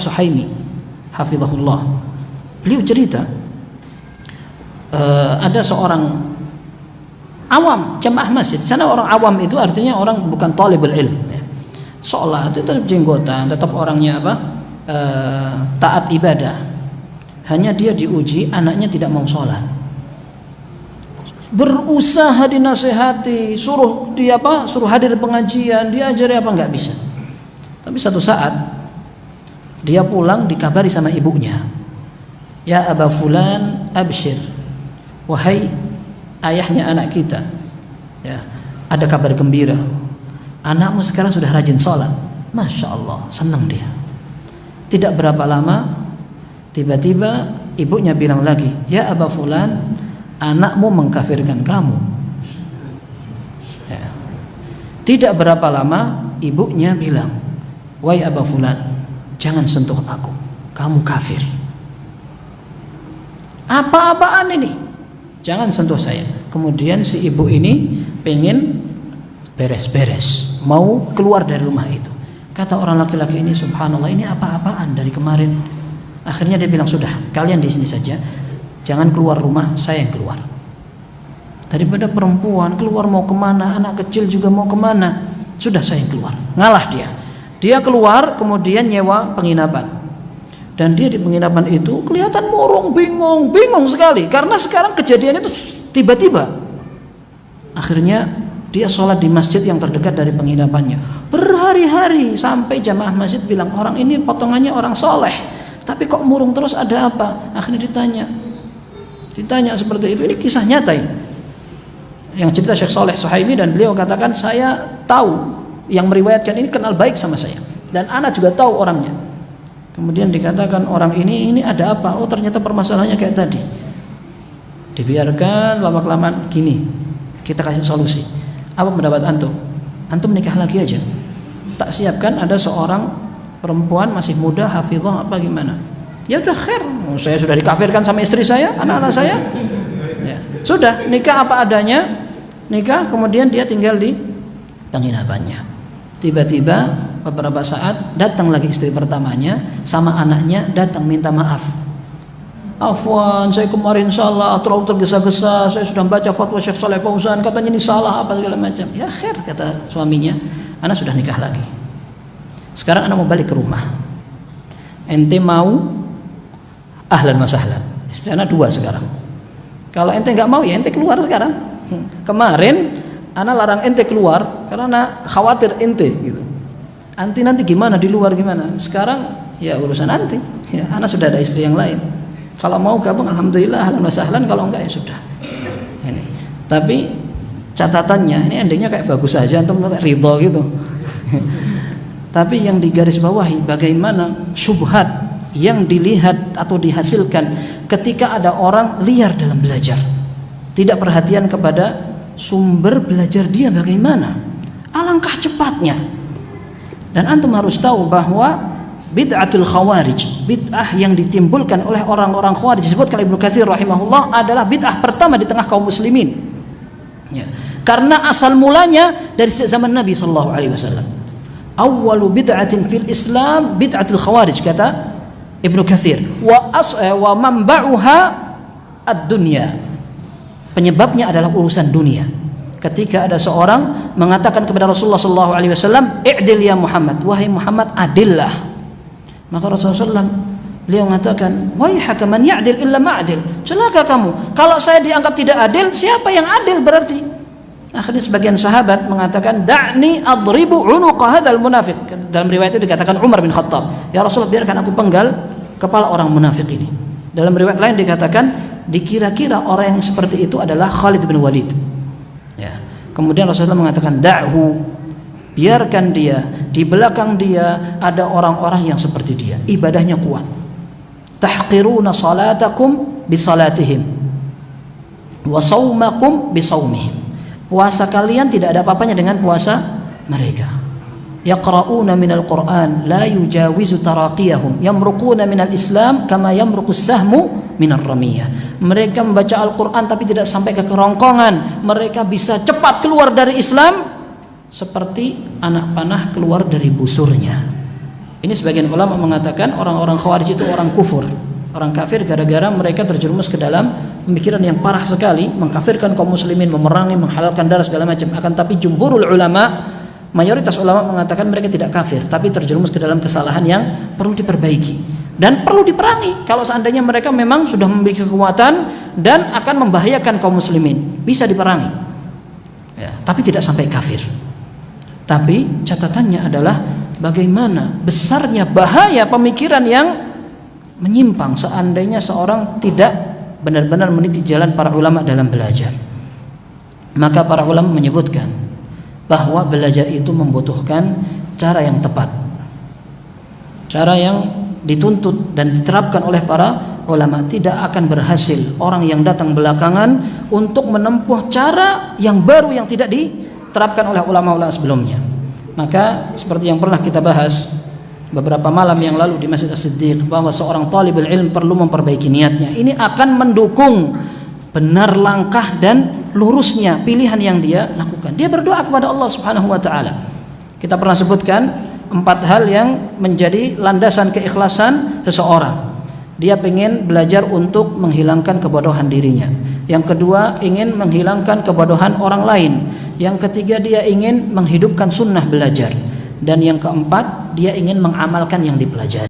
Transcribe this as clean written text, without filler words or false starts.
As-Suhaimi hafizahullah. Beliau cerita ada seorang awam jamaah masjid. Sana orang awam itu artinya orang bukan talibul ilm ya. Sholat itu tetap jenggotan, tetap orangnya taat ibadah. Hanya dia diuji anaknya tidak mau sholat. Berusaha dinasehati, suruh hadir pengajian, diajari apa nggak bisa. Tapi satu saat dia pulang dikabari sama ibunya, ya Aba Fulan abshir, wahai ayahnya anak kita, ya, ada kabar gembira, anakmu sekarang sudah rajin sholat. Masya Allah, senang dia. Tidak berapa lama tiba-tiba ibunya bilang lagi, ya Aba Fulan, anakmu mengkafirkan kamu ya. Tidak berapa lama ibunya bilang, wahai Aba Fulan, jangan sentuh aku, kamu kafir. Apa-apaan ini? Jangan sentuh saya. Kemudian si ibu ini pengen beres-beres, mau keluar dari rumah itu. Kata orang laki-laki ini, subhanallah, ini apa-apaan dari kemarin. Akhirnya dia bilang, sudah, kalian di sini saja, jangan keluar rumah, saya yang keluar. Daripada perempuan keluar mau kemana, anak kecil juga mau kemana, sudah saya yang keluar. Ngalah dia. Dia keluar, kemudian nyewa penginapan. Dan dia di penginapan itu kelihatan murung, bingung sekali. Karena sekarang kejadian itu tiba-tiba. Akhirnya dia sholat di masjid yang terdekat dari penginapannya. Berhari-hari sampai jamaah masjid bilang, orang ini potongannya orang soleh, tapi kok murung terus, ada apa? Akhirnya ditanya seperti itu. Ini kisah nyata ini, yang cerita Syekh Saleh Suhaimi, dan beliau katakan, saya tahu yang meriwayatkan ini kenal baik sama saya, dan anak juga tahu orangnya. Kemudian dikatakan, orang ini ada apa? Oh, ternyata permasalahannya kayak tadi. Dibiarkan lama-kelamaan, gini, kita kasih solusi. Apa pendapat antum? Antum nikah lagi aja. Tak siapkan ada seorang perempuan masih muda, hafizah apa gimana? Ya udah, khair. Saya sudah dikafirkan sama istri saya, anak-anak saya. Ya, sudah, nikah apa adanya. Nikah, kemudian dia tinggal di penginapannya. Tiba-tiba beberapa saat datang lagi istri pertamanya sama anaknya, datang minta maaf. Afwan, saya kemarin salah, terlalu tergesa-gesa, saya sudah baca fatwa Syekh Shalih Fauzan, katanya ini salah apa segala macam. Ya khair, kata suaminya, anak sudah nikah lagi. Sekarang anak mau balik ke rumah. Ente mau? Ahlan wa sahlan. Istri anak 2 sekarang. Kalau ente nggak mau, ya ente keluar sekarang. Kemarin anak larang ente keluar karena anak khawatir ente gitu. Nanti gimana di luar gimana? Sekarang ya urusan nanti. Ya, anak sudah ada istri yang lain. Kalau mau gabung, alhamdulillah, ahlan wa sahlan. Kalau enggak, ya sudah. Ini. Tapi catatannya, ini endingnya kayak bagus saja, antum kayak ridho gitu. Tapi yang digarisbawahi, bagaimana syubhat yang dilihat atau dihasilkan ketika ada orang liar dalam belajar, tidak perhatian kepada sumber belajar dia bagaimana. Alangkah cepatnya. Dan antum harus tahu bahwa bid'atul khawarij, bid'ah yang ditimbulkan oleh orang-orang khawarij, disebut oleh Ibnu Katsir rahimahullah, adalah bid'ah pertama di tengah kaum muslimin ya. Karena asal mulanya dari zaman Nabi SAW. Awwalu bid'atin fil Islam bid'atul khawarij, kata Ibnu Katsir, wa manba'uha ad-dunya. Penyebabnya adalah urusan dunia. Ketika ada seorang mengatakan kepada Rasulullah SAW, i'dil ya Muhammad, wahai Muhammad, adillah. Maka Rasulullah SAW, beliau mengatakan, waihaka man ya'dil illa ma'adil, celaka kamu, kalau saya dianggap tidak adil, siapa yang adil berarti? Akhirnya sebagian sahabat mengatakan, da'ni adribu unuqa hadzal munafiq. Dalam riwayat itu dikatakan Umar bin Khattab, ya Rasulullah, biarkan aku penggal kepala orang munafik ini. Dalam riwayat lain dikatakan, dikira-kira orang yang seperti itu adalah Khalid bin Walid ya. Kemudian Rasulullah mengatakan, da'hu, biarkan dia, di belakang dia ada orang-orang yang seperti dia, ibadahnya kuat. Tahqiruna salatakum bisalatihim wa saumakum bisaumihim. Puasa kalian tidak ada apa-apanya dengan puasa mereka. Yaqra'una minal Qur'an la yujawizu taraqiyahum, yamruquna minal Islam kama yamruqus sahmu minar ramiyah. Mereka membaca Al-Qur'an tapi tidak sampai ke kerongkongan. Mereka bisa cepat keluar dari Islam seperti anak panah keluar dari busurnya. Ini sebagian ulama mengatakan orang-orang Khawarij itu orang kufur, orang kafir gara-gara mereka terjerumus ke dalam pemikiran yang parah sekali, mengkafirkan kaum muslimin, memerangi, menghalalkan darah segala macam. Akan tapi jumhurul ulama, mayoritas ulama mengatakan mereka tidak kafir, tapi terjerumus ke dalam kesalahan yang perlu diperbaiki dan perlu diperangi. Kalau seandainya mereka memang sudah memiliki kekuatan dan akan membahayakan kaum muslimin, bisa diperangi, ya, tapi tidak sampai kafir. Tapi catatannya adalah bagaimana besarnya bahaya pemikiran yang menyimpang seandainya seorang tidak benar-benar meniti jalan para ulama dalam belajar. Maka para ulama menyebutkan bahwa belajar itu membutuhkan cara yang tepat, cara yang dituntut dan diterapkan oleh para ulama. Tidak akan berhasil orang yang datang belakangan untuk menempuh cara yang baru yang tidak diterapkan oleh ulama-ulama sebelumnya. Maka seperti yang pernah kita bahas beberapa malam yang lalu di Masjid As-Siddiq, bahwa seorang talibul ilm perlu memperbaiki niatnya. Ini akan mendukung benar langkah dan lurusnya pilihan yang dia lakukan. Dia berdoa kepada Allah Subhanahu wa taala. Kita pernah sebutkan 4 hal yang menjadi landasan keikhlasan seseorang. Dia ingin belajar untuk menghilangkan kebodohan dirinya. Yang kedua, ingin menghilangkan kebodohan orang lain. Yang ketiga, dia ingin menghidupkan sunnah belajar. Dan yang keempat, dia ingin mengamalkan yang dipelajari.